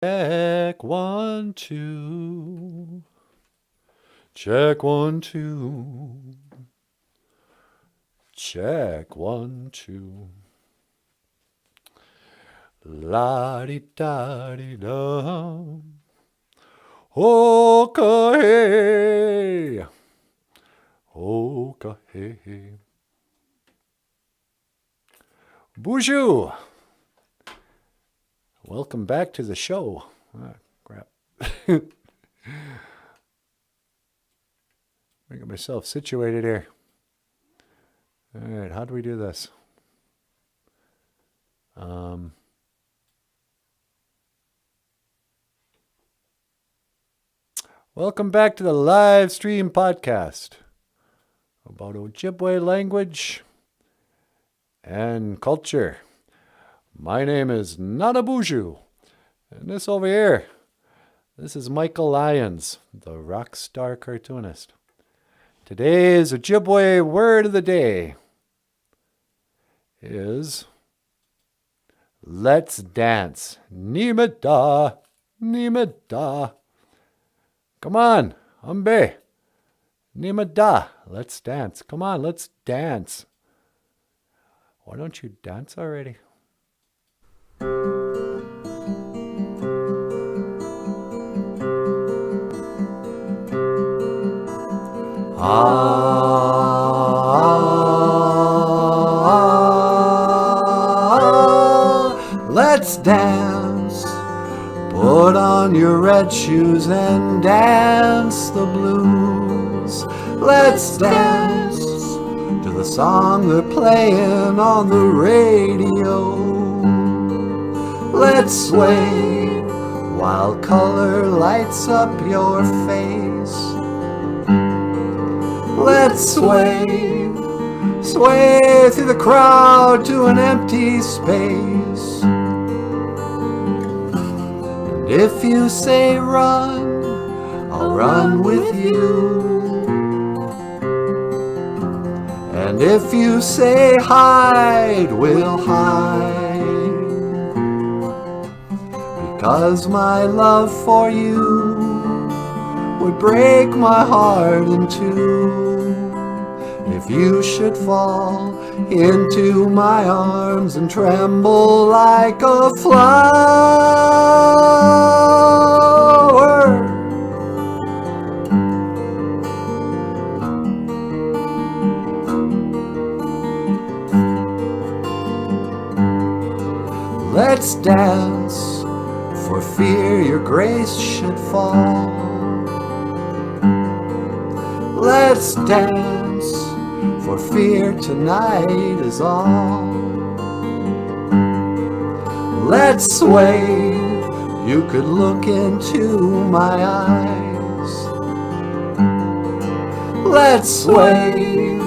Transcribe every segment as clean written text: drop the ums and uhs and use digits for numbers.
Check 1, 2. Check 1, 2. Check 1, 2. La di da di da. Okay. Okay. Bonjour. Welcome back to the show. Ah, crap. Get myself situated here. All right, how do we do this? Welcome back to the live stream podcast about Ojibwe language and culture. My name is NANABOOZHOO, and this over here, this is Michael Lyons, the rock star cartoonist. Today's Ojibwe word of the day is let's dance. Nimada, nimada. Come on, Ambe. Nimada, let's dance. Come on, let's dance. Why don't you dance already? Let's dance. Put on your red shoes and dance the blues. Let's dance to the song they're playing on the radio. Let's sway while color lights up your face. Let's sway, sway through the crowd to an empty space. And if you say run, I'll run with you. And if you say hide, we'll hide. Because my love for you would break my heart in two. If you should fall into my arms and tremble like a flower. Let's dance for fear your grace should fall. Let's dance, for fear tonight is all. Let's sway, you could look into my eyes. Let's sway,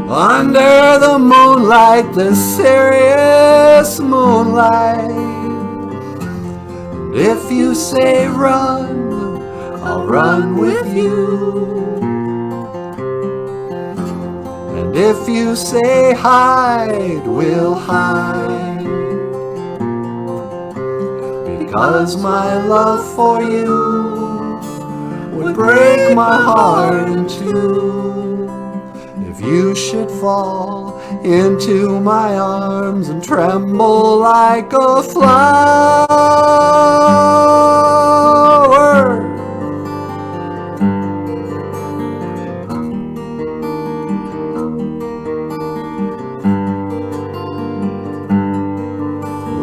under the moonlight, the serious moonlight. And if you say run, I'll run with you. And if you say hide, we'll hide. Because my love for you would break my heart in two. If you should fall into my arms and tremble like a flower.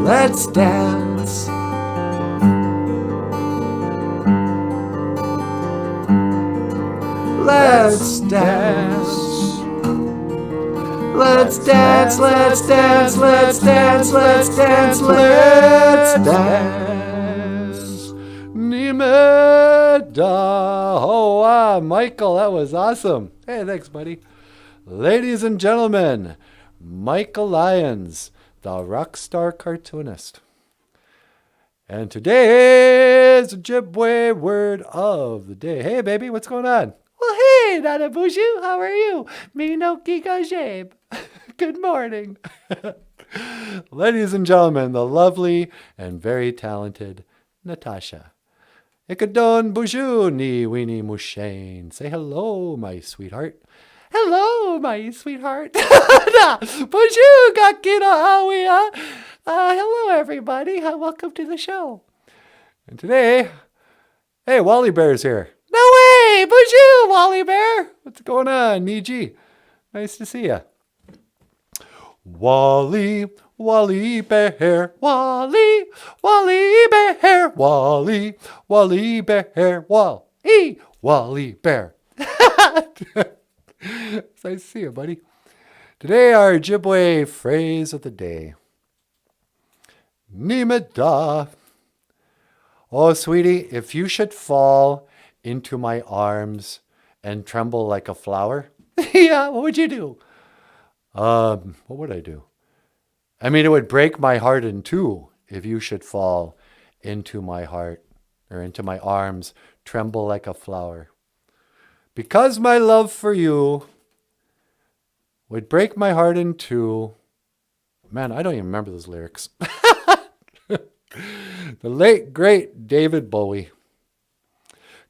Let's dance. Let's dance. Let's dance, let's dance, let's dance, let's dance, let's dance. Nimeda. Oh, wow, Michael, that was awesome. Hey, thanks, buddy. Ladies and gentlemen, Michael Lyons, the rock star cartoonist. And today's Ojibwe word of the day. Hey, baby, what's going on? Well, hey, NANABOOZHOO, how are you? Me no Kikajabe. Good morning. Ladies and gentlemen, the lovely and very talented Natasha. NANABOOZHOO, ni weenie mushane. Say hello, my sweetheart. Hello, my sweetheart. Bonjour, Gakina Hawia. Hello, everybody. Welcome to the show. And today, hey, Wally Bear's here. No way! Bonjour, Wally Bear. What's going on, Niji? Nice to see you. Wally Bear, Wally Bear, Wally Bear, Wally Bear. It's nice to see you, buddy. Today, our Ojibwe phrase of the day. Nimeda. Oh, sweetie, if you should fall into my arms and tremble like a flower, yeah, what would you do? What would I do? I mean, it would break my heart in two if you should fall into my heart or into my arms, tremble like a flower. Because my love for you would break my heart in two. Man, I don't even remember those lyrics. The late, great David Bowie.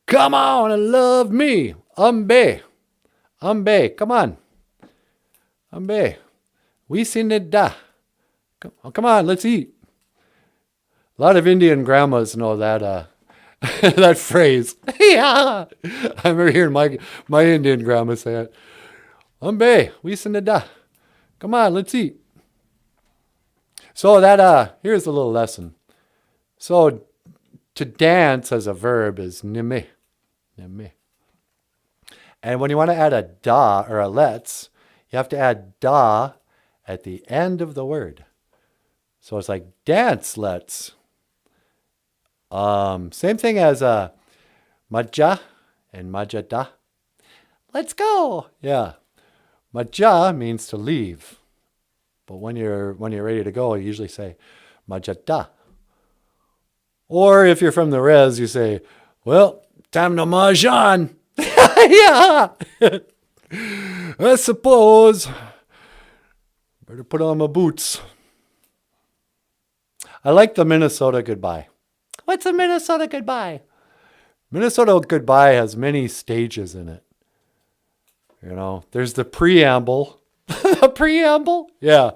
Come on and love me. Umbe. Come on. Umbe. We sinida. Come on, let's eat. A lot of Indian grandmas know that that phrase. Yeah. I remember hearing my Indian grandma say it. Umbe, we sinida. Come on, let's eat. So that here's a little lesson. So to dance as a verb is nime. And when you want to add a da or a let's, you have to add da at the end of the word. So it's like dance let's. Same thing as maja and majada. Let's go. Yeah. Maja means to leave. But when you're ready to go, you usually say majada. Or if you're from the res, you say, well, time to mahjong. Yeah. I suppose. Better put on my boots. I like the Minnesota goodbye. What's a Minnesota goodbye? Minnesota goodbye has many stages in it. You know, there's the preamble. The preamble? Yeah.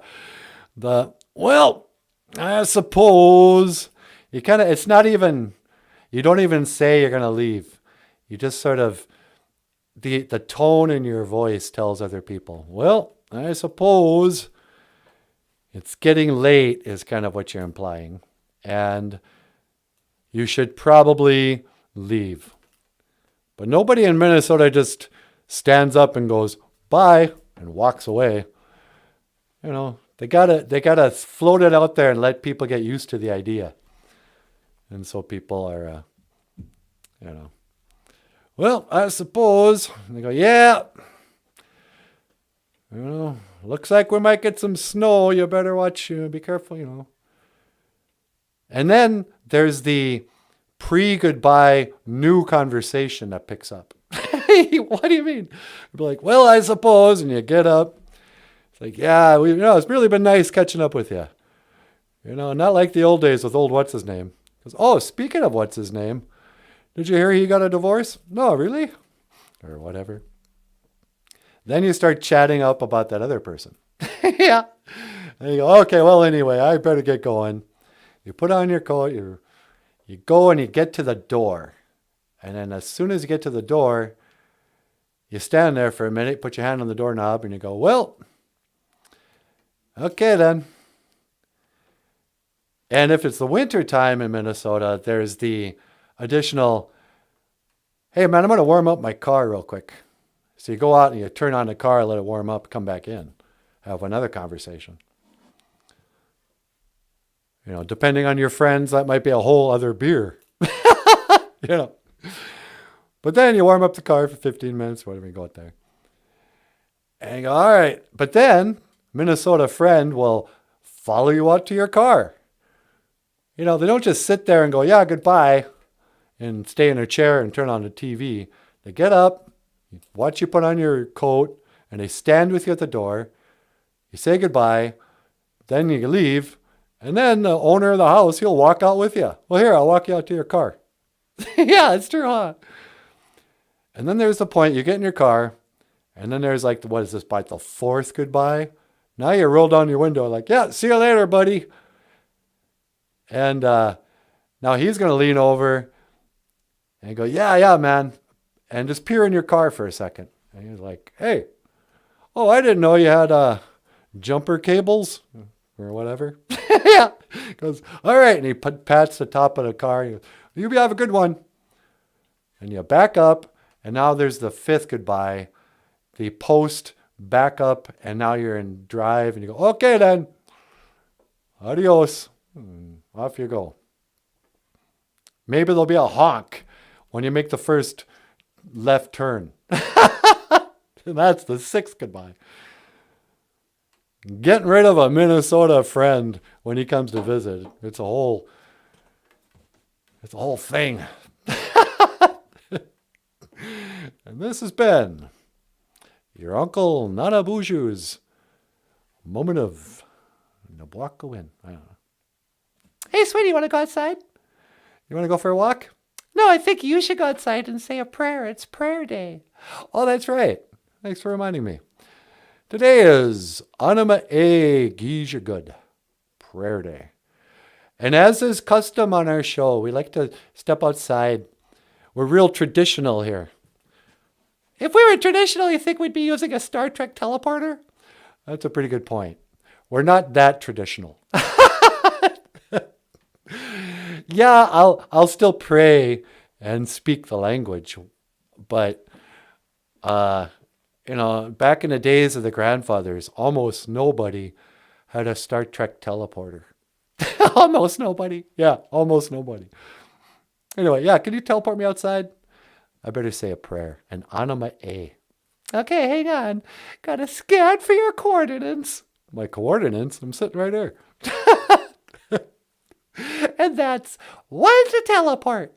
Well, I suppose. It's not even, you don't even say you're going to leave. You just sort of, the tone in your voice tells other people, well, I suppose it's getting late is kind of what you're implying. And you should probably leave. But nobody in Minnesota just stands up and goes, bye, and walks away. You know, they gotta float it out there and let people get used to the idea. And so people are, well, I suppose. And they go, yeah. Looks like we might get some snow. You better watch, be careful, And then there's the pre-goodbye new conversation that picks up. What do you mean? You'd be like, well, I suppose. And you get up. It's like, yeah, it's really been nice catching up with you. Not like the old days with old what's-his-name. Oh, speaking of what's-his-name, did you hear he got a divorce? No, really? Or whatever. Then you start chatting up about that other person. Yeah. And you go, okay, well, anyway, I better get going. You put on your coat, you go and you get to the door. And then as soon as you get to the door, you stand there for a minute, put your hand on the doorknob, and you go, well, okay then. And if it's the winter time in Minnesota, there's the additional, hey man, I'm going to warm up my car real quick. So you go out and you turn on the car, let it warm up, come back in, have another conversation. Depending on your friends, that might be a whole other beer. But then you warm up the car for 15 minutes, whatever, you go out there. And you go, all right. But then Minnesota friend will follow you out to your car. They don't just sit there and go, yeah, goodbye, and stay in their chair and turn on the TV. They get up, watch you put on your coat, and they stand with you at the door. You say goodbye, then you leave, And then the owner of the house, he'll walk out with you. Well, here, I'll walk you out to your car. Yeah, it's true, huh? And then there's the point, you get in your car, and then there's like, what is this, by the fourth goodbye? Now you roll down your window like, yeah, see you later, buddy. And now he's going to lean over and go, yeah, man. And just peer in your car for a second. And he's like, hey, oh, I didn't know you had jumper cables or whatever. Yeah. He goes, all right. And he pats the top of the car. He goes, you have a good one. And you back up. And now there's the fifth goodbye. The post back up. And now you're in drive. And you go, okay, then. Adios. Off you go. Maybe there'll be a honk when you make the first left turn. And that's the sixth goodbye. Getting rid of a Minnesota friend when he comes to visit. It's a whole thing. And this has been your Uncle NANABOOZHOO's moment of NANABOOZHOO. I don't know. Hey, sweetie, you want to go outside? You want to go for a walk? No, I think you should go outside and say a prayer. It's prayer day. Oh, that's right. Thanks for reminding me. Today is NANABOOZHOO, prayer day. And as is custom on our show, we like to step outside. We're real traditional here. If we were traditional, you think we'd be using a Star Trek teleporter? That's a pretty good point. We're not that traditional. Yeah, I'll still pray and speak the language, but back in the days of the grandfathers, almost nobody had a Star Trek teleporter. Almost nobody. Yeah, almost nobody. Anyway, yeah, can you teleport me outside? I better say a prayer. An anima A. Okay, hang on. Gotta scan for your coordinates. My coordinates? I'm sitting right here. And that's one to teleport.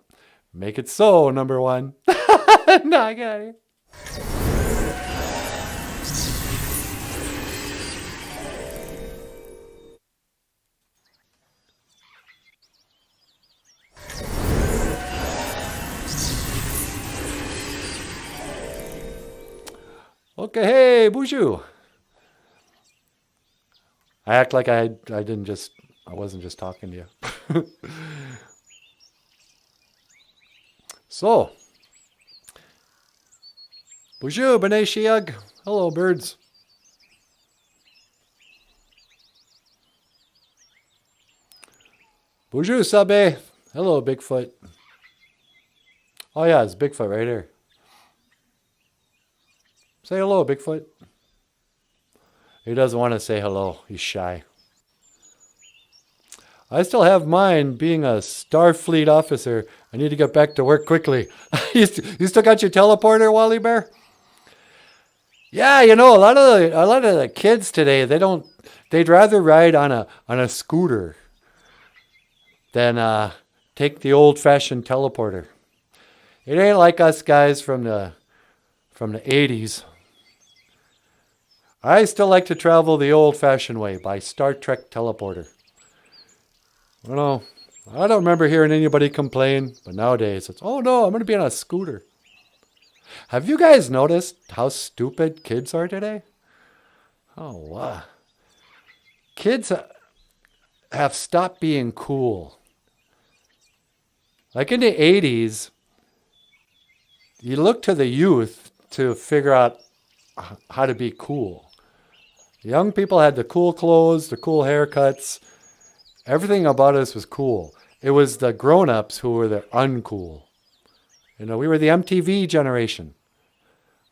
Make it so, number one. No, I got it. Okay, hey, Boozhoo. I act like I wasn't just talking to you. So, Boozhoo, B'nai Shiag. Hello, birds. Boozhoo, Sabe. Hello, Bigfoot. Oh yeah, it's Bigfoot right here. Say hello, Bigfoot. He doesn't want to say hello. He's shy. I still have mine. Being a Starfleet officer, I need to get back to work quickly. You still got your teleporter, Wally Bear? Yeah, a lot of the kids today, they'd rather ride on a scooter than take the old-fashioned teleporter. It ain't like us guys from the 80s. I still like to travel the old-fashioned way by Star Trek teleporter. I don't remember hearing anybody complain, but nowadays it's, oh no, I'm going to be on a scooter. Have you guys noticed how stupid kids are today? Oh, wow. Kids have stopped being cool. Like in the 80s, you look to the youth to figure out how to be cool. Young people had the cool clothes, the cool haircuts. Everything about us was cool. It was the grown-ups who were the uncool. We were the MTV generation.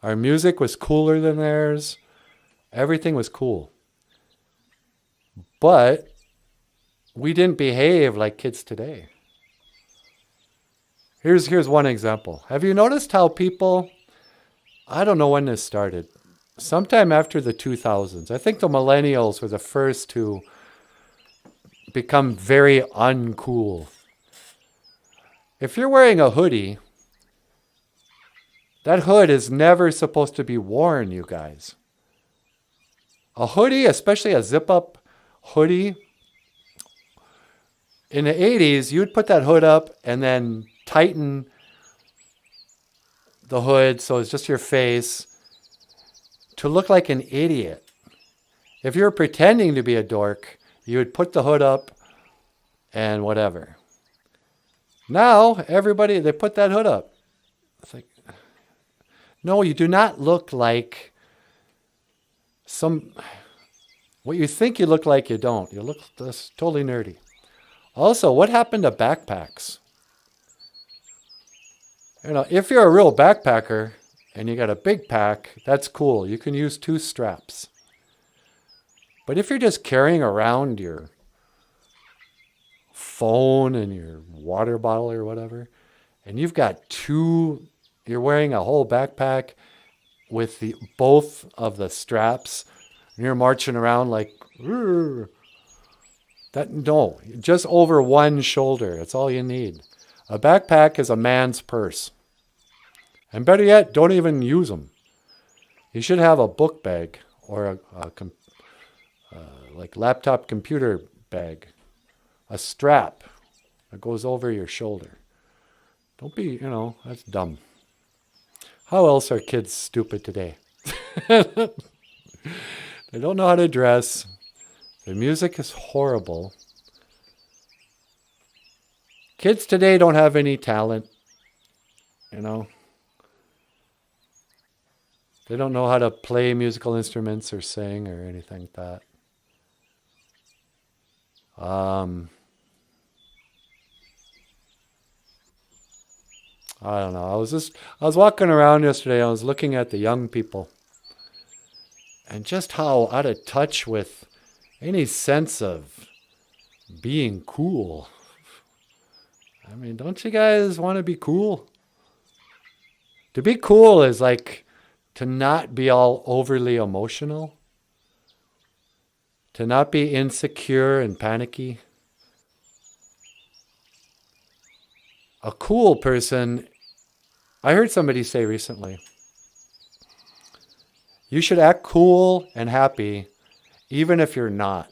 Our music was cooler than theirs. Everything was cool. But we didn't behave like kids today. Here's one example. Have you noticed how people, I don't know when this started, sometime after the 2000s, I think the millennials were the first to become very uncool. If you're wearing a hoodie, that hood is never supposed to be worn, you guys. A hoodie, especially a zip-up hoodie, in the 80s, you'd put that hood up and then tighten the hood so it's just your face to look like an idiot. If you're pretending to be a dork, you would put the hood up and whatever. Now, everybody, they put that hood up. It's like, no, you do not look like what you think you look like, you don't. You look just totally nerdy. Also, what happened to backpacks? If you're a real backpacker and you got a big pack, that's cool. You can use 2 straps. But if you're just carrying around your phone and your water bottle or whatever, and you've got you're wearing a whole backpack with both of the straps, and you're marching around like, no, just over one shoulder. That's all you need. A backpack is a man's purse. And better yet, don't even use them. You should have a book bag or a laptop computer bag. A strap that goes over your shoulder. Don't be, that's dumb. How else are kids stupid today? They don't know how to dress. The music is horrible. Kids today don't have any talent. They don't know how to play musical instruments or sing or anything like that. I don't know. I was walking around yesterday. I was looking at the young people and just how out of touch with any sense of being cool. I mean, don't you guys want to be cool? To be cool is like to not be all overly emotional, to not be insecure and panicky. A cool person, I heard somebody say recently, you should act cool and happy even if you're not.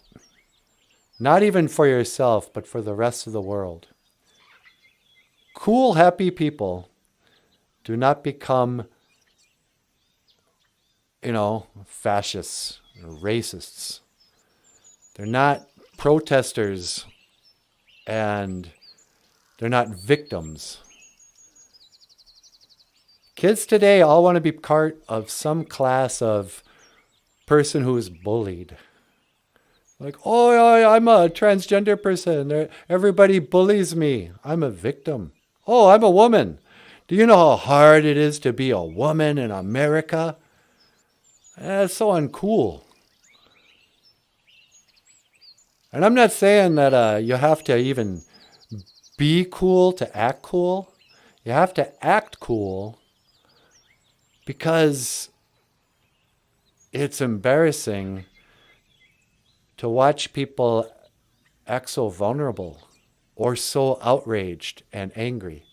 Not even for yourself, but for the rest of the world. Cool, happy people do not become, fascists or racists. They're not protesters and they're not victims. Kids today all want to be part of some class of person who is bullied. Like, oh, I'm a transgender person. Everybody bullies me. I'm a victim. Oh, I'm a woman. Do you know how hard it is to be a woman in America? That's so uncool. And I'm not saying that you have to even be cool to act cool. You have to act cool because it's embarrassing to watch people act so vulnerable or so outraged and angry,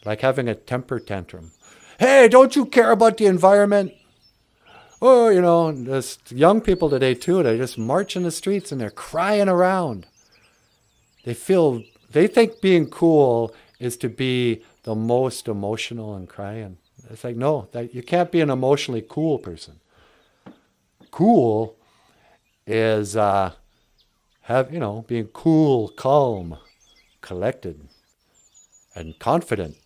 like having a temper tantrum. Hey, don't you care about the environment? Oh, there's young people today too, they just march in the streets and they're crying around. They think being cool is to be the most emotional and crying. It's like, no, you can't be an emotionally cool person. Cool is being cool, calm, collected, and confident.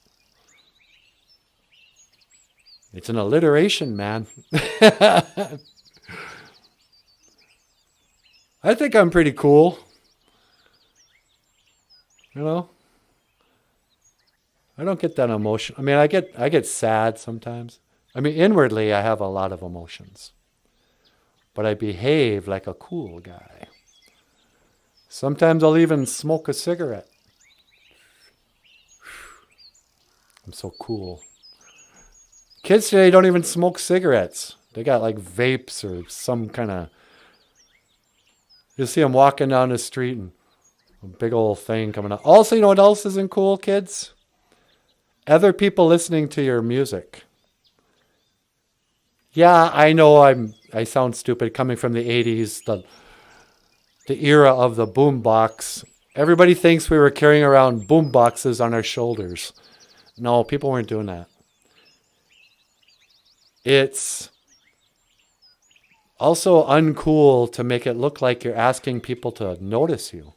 It's an alliteration, man. I think I'm pretty cool. I don't get that emotion. I mean, I get sad sometimes. I mean, inwardly, I have a lot of emotions. But I behave like a cool guy. Sometimes I'll even smoke a cigarette. I'm so cool. Kids today don't even smoke cigarettes. They got like vapes or some kind of... You'll see them walking down the street and a big old thing coming out. Also, you know what else isn't cool, kids? Other people listening to your music. Yeah, I know I sound stupid coming from the 80s, the era of the boombox Everybody thinks we were carrying around boom boxes on our shoulders. No, people weren't doing that. It's also uncool to make it look like you're asking people to notice you.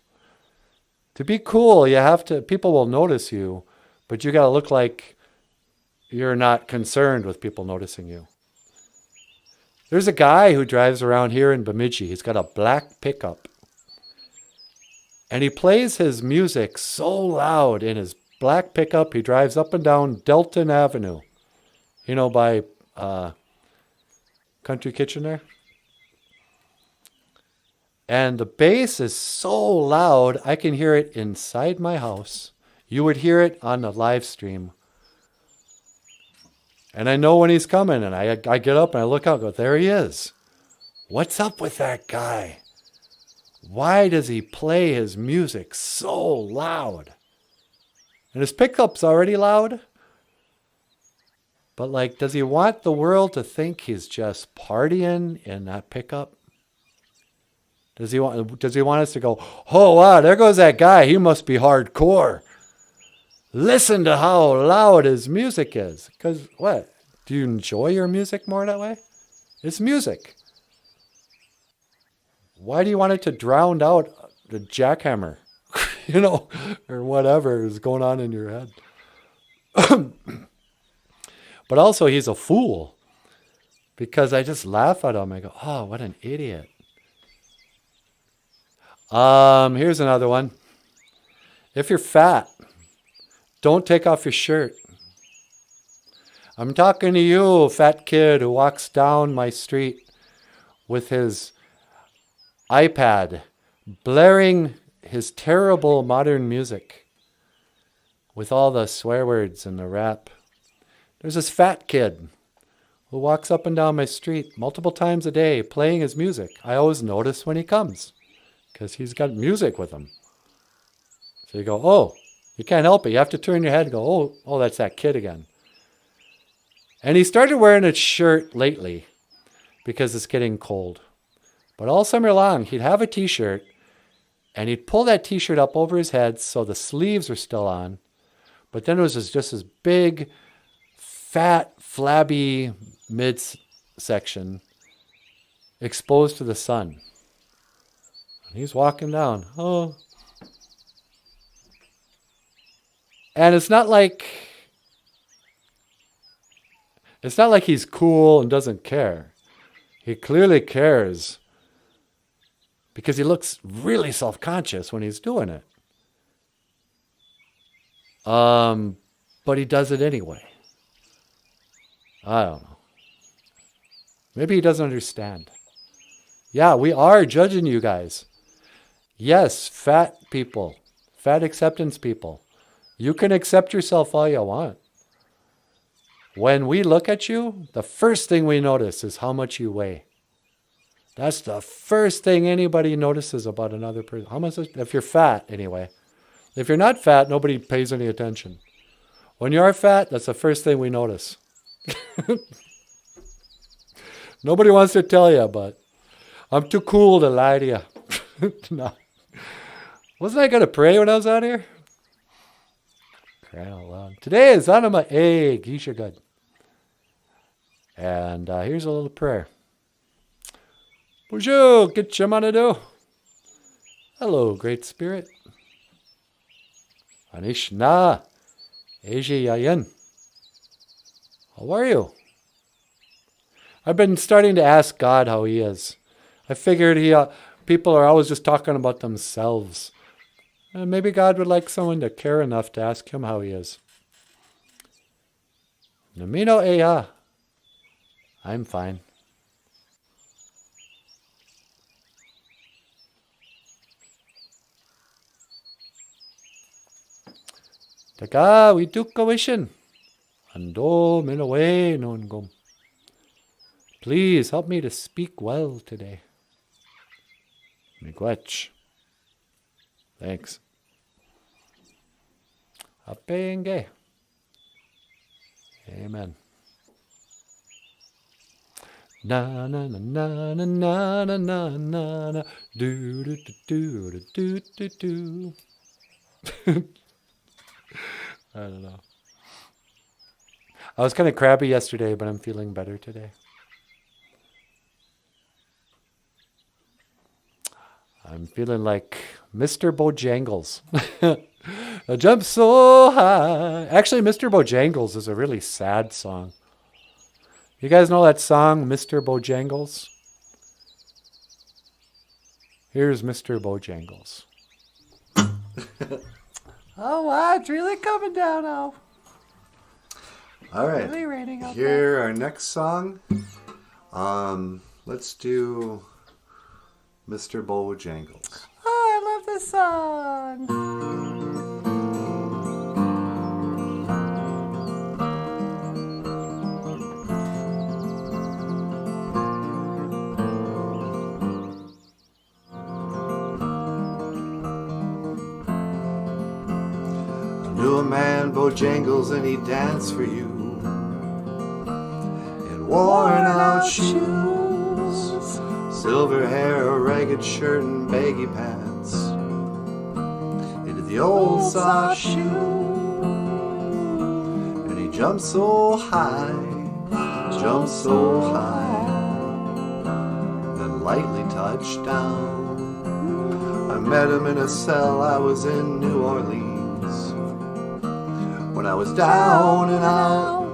To be cool, you have to, people will notice you, but you got to look like you're not concerned with people noticing you. There's a guy who drives around here in Bemidji. He's got a black pickup. And he plays his music so loud in his black pickup. He drives up and down Delton Avenue. You know, by Country Kitchen there. And the bass is so loud, I can hear it inside my house. You would hear it on the live stream. And I know when he's coming, and I get up and I look out and go, there he is. What's up with that guy? Why does he play his music so loud? And his pickup's already loud. But like, does he want the world to think he's just partying in that pickup? Does he want us to go, oh wow, there goes that guy, he must be hardcore. Listen to how loud his music is. Because what? Do you enjoy your music more that way? It's music. Why do you want it to drown out the jackhammer? You know, or whatever is going on in your head. But also he's a fool. Because I just laugh at him. I go, oh, what an idiot. Here's another one. If you're fat, don't take off your shirt. I'm talking to you, fat kid who walks down my street with his iPad, blaring his terrible modern music with all the swear words and the rap. There's this fat kid who walks up and down my street multiple times a day playing his music. I always notice when he comes because he's got music with him. So you go, oh, you can't help it. You have to turn your head and go, oh, that's that kid again. And he started wearing a shirt lately because it's getting cold. But all summer long, he'd have a t-shirt and he'd pull that t-shirt up over his head so the sleeves were still on. But then it was just this big, fat, flabby midsection exposed to the sun. And he's walking down. Oh. And it's not like he's cool and doesn't care. He clearly cares because he looks really self-conscious when he's doing it. But he does it anyway. I don't know. Maybe he doesn't understand. Yeah, we are judging you guys. Yes, fat people, fat acceptance people. You can accept yourself all you want. When we look at you, the first thing we notice is how much you weigh. That's the first thing anybody notices about another person. How much? If you're fat, anyway. If you're not fat, nobody pays any attention. When you are fat, that's the first thing we notice. Nobody wants to tell you, but I'm too cool to lie to you. No. Wasn't I going to pray when I was out here? Crying out loud. Today is Anima A Gishagad. And here's a little prayer. Bonjour, Gitchamanado. Hello, Great Spirit. Anishna Eji Yayan. How are you? I've been starting to ask God how he is. I figured people are always just talking about themselves. And maybe God would like someone to care enough to ask him how he is. Namino Eya. I'm fine. Taka we took a wishin. Ando minaway non gum. Please help me to speak well today. Miigwech. Thanks. Apenge. Amen. Na na na na na na na na na na do do do do do do do. I don't know. I was kind of crabby yesterday, but I'm feeling better today. I'm feeling like Mr. Bojangles. I jump so high. Actually, Mr. Bojangles is a really sad song. You guys know that song, Mr. Bojangles? Here's Mr. Bojangles. Oh, wow, it's really coming down now. All right, Really raining out here our next song. Let's do Mr. Bojangles. Oh, I love this song. I knew a man, Bojangles, and he danced for you in worn out shoes, silver hair, a ragged shirt, and baggy pants, into the old soft shoe. And he jumped so high, then lightly touched down. I met him in a cell, I was in New Orleans, when I was down and out,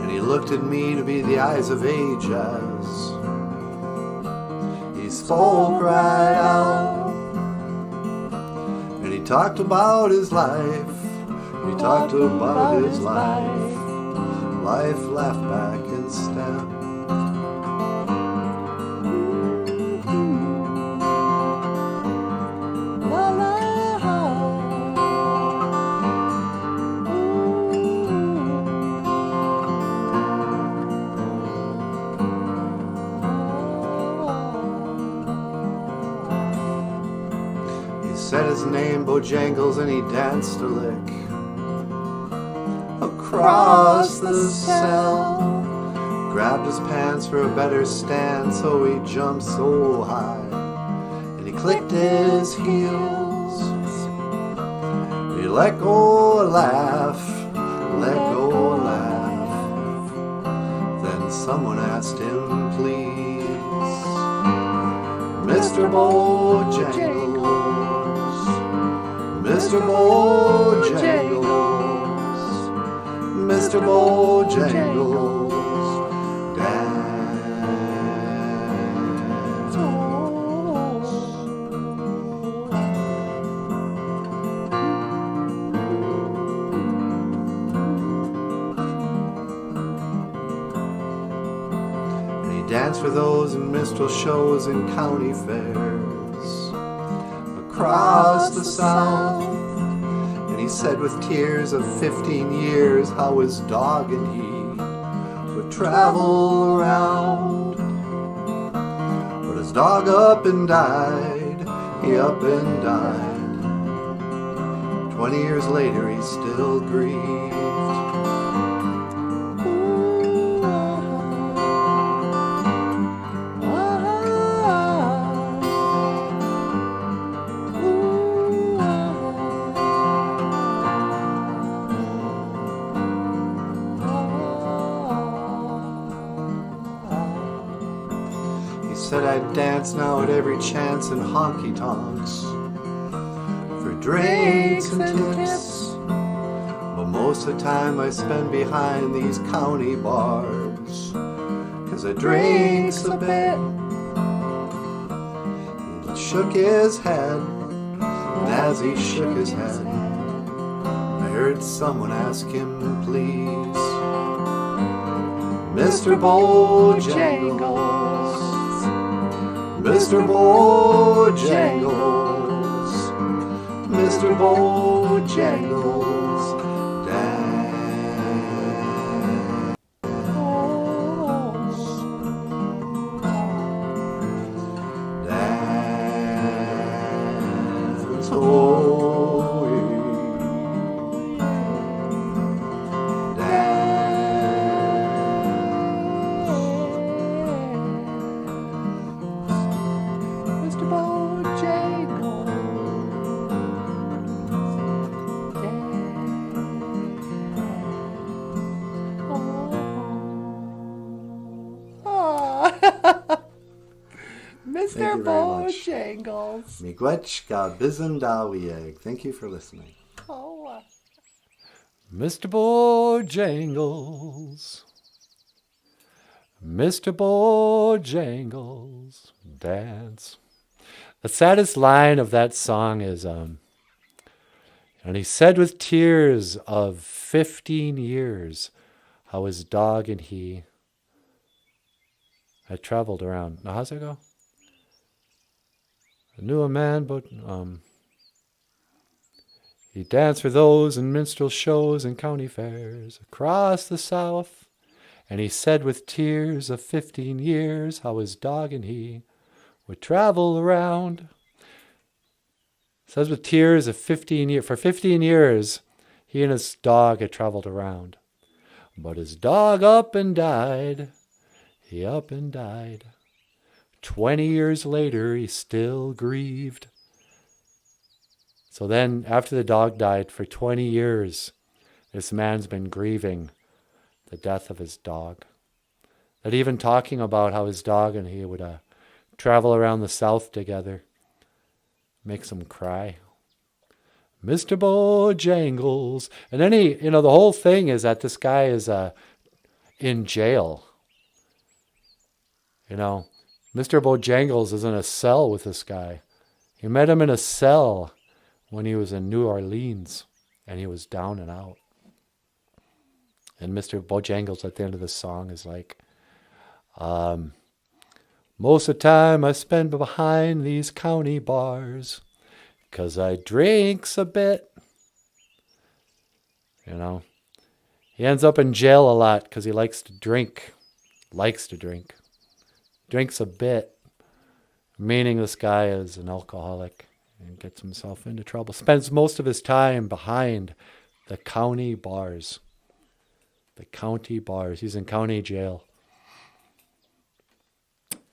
and he looked at me to be the eyes of age as he spoke right out. And he talked about his life, life laughed back instead. Said his name, Bojangles, and he danced a lick across the cell, grabbed his pants for a better stand, so he jumped so high, and he clicked his heels. He let go a laugh, then someone asked him, please, Mr. Bojangles, Mr. Bojangles, Mr. Bojangles, dance. And he danced for those in minstrel shows and county fairs across the South, and he said with tears of 15 years how his dog and he would travel around. But his dog up and died, he up and died. 20 years later he still grieved. Said I'd dance now at every chance in honky-tonks for drinks and tips, but most of the time I spend behind these county bars, 'cause I drinks a bit. He shook his head, and as he shook his head, I heard someone ask him, please, Mr. Bojangles, Mr. Bojangles, Mr. Bojangles, dance. Dance, oh, dance. Thank you very much. Bojangles. Miigwech Bism Dawieg. Thank you for listening. Oh, Mr. Bojangles. Mr. Bojangles, dance. The saddest line of that song is, and he said with tears of 15 years, how his dog and he had traveled around. Now, how's it go? I knew a man, but he danced for those in minstrel shows and county fairs across the South. And he said with tears of 15 years how his dog and he would travel around. Says with tears of 15 years. For 15 years, he and his dog had traveled around. But his dog up and died. He up and died. 20 years later, he still grieved. So then, after the dog died, for 20 years, this man's been grieving the death of his dog. That even talking about how his dog and he would travel around the South together makes him cry. Mr. Bojangles. And then the whole thing is that this guy is in jail. Mr. Bojangles is in a cell with this guy. He met him in a cell when he was in New Orleans, and he was down and out. And Mr. Bojangles at the end of the song is like, most of the time I spend behind these county bars 'cause I drinks a bit. He ends up in jail a lot because he likes to drink. Drinks a bit, meaning this guy is an alcoholic and gets himself into trouble. Spends most of his time behind the county bars. The county bars. He's in county jail.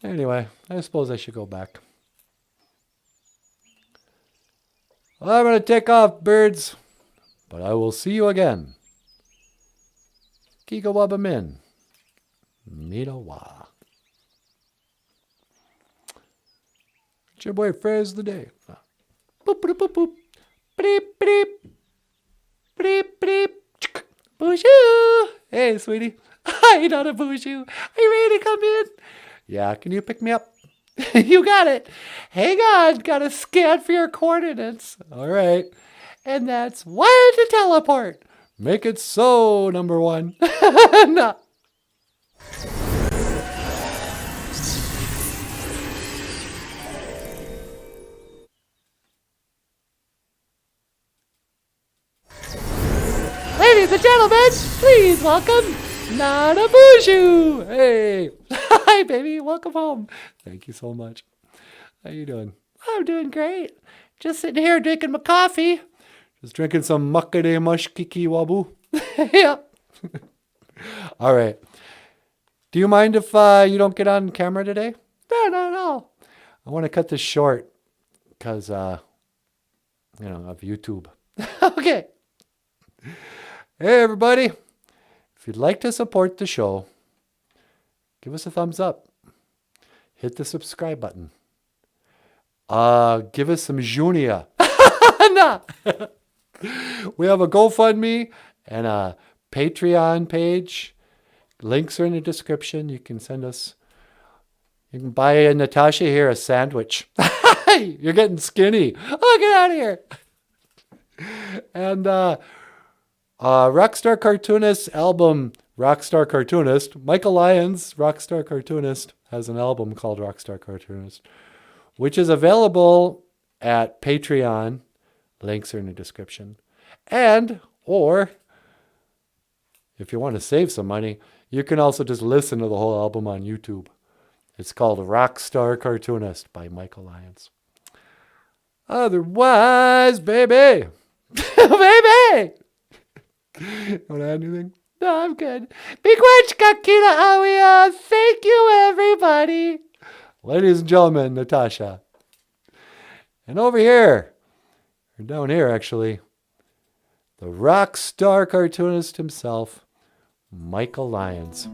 Anyway, I suppose I should go back. I'm going to take off, birds. But I will see you again. Kiga min. Mitawa. Ojibwe phrase of the day. Boop, boop, boop, boop. Beep, beep. Beep, beep. Boozhoo! Hey, sweetie. Hi, NANABOOZHOO. Are you ready to come in? Yeah, can you pick me up? You got it. Hang on, gotta scan for your coordinates. All right. And that's 1 to teleport. Make it so, number 1. No. Ladies and gentlemen, please welcome NANABOOZHOO. Hey. Hi, baby. Welcome home. Thank you so much. How you doing? I'm doing great. Just sitting here drinking my coffee. Just drinking some makade mushkiki wabu. Yeah. All right. Do you mind if you don't get on camera today? No, not at all. I want to cut this short because, of YouTube. Okay. Hey, everybody. If you'd like to support the show, give us a thumbs up. Hit the subscribe button. Give us some Junia. Nah. We have a GoFundMe and a Patreon page. Links are in the description. You can buy Natasha here a sandwich. You're getting skinny. Oh, get out of here. And Rockstar Cartoonist album, Rockstar Cartoonist. Michael Lyons, Rockstar Cartoonist, has an album called Rockstar Cartoonist, which is available at Patreon. Links are in the description. Or if you want to save some money, you can also just listen to the whole album on YouTube. It's called Rockstar Cartoonist by Michael Lyons. Otherwise, baby, baby, you want to add anything? No, I'm good. Thank you, everybody. Ladies and gentlemen, Natasha. And over here, or down here actually, the rock star cartoonist himself, Michael Lyons.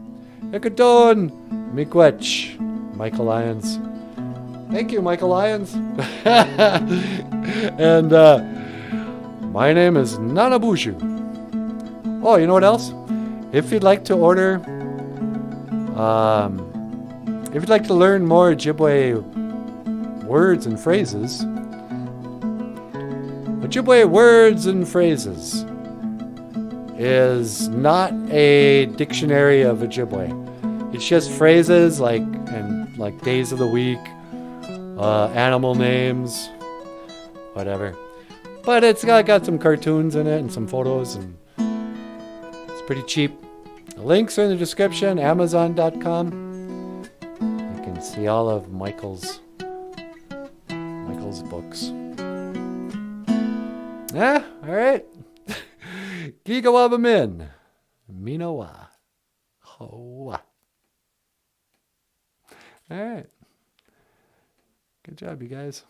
Ekaton, Miigwech, Michael Lyons. Thank you, Michael Lyons. And my name is NANABOOZHOO. Oh, you know what else? If you'd like to order, if you'd like to learn more Ojibwe words and phrases, Ojibwe words and phrases is not a dictionary of Ojibwe. It's just phrases like days of the week, animal names, whatever. But it's got some cartoons in it and some photos, and it's pretty cheap. The links are in the description, Amazon.com. You can see all of Michael's books. Yeah, all right. Gigawabamin. Minowa. Hoa. All right. Good job, you guys.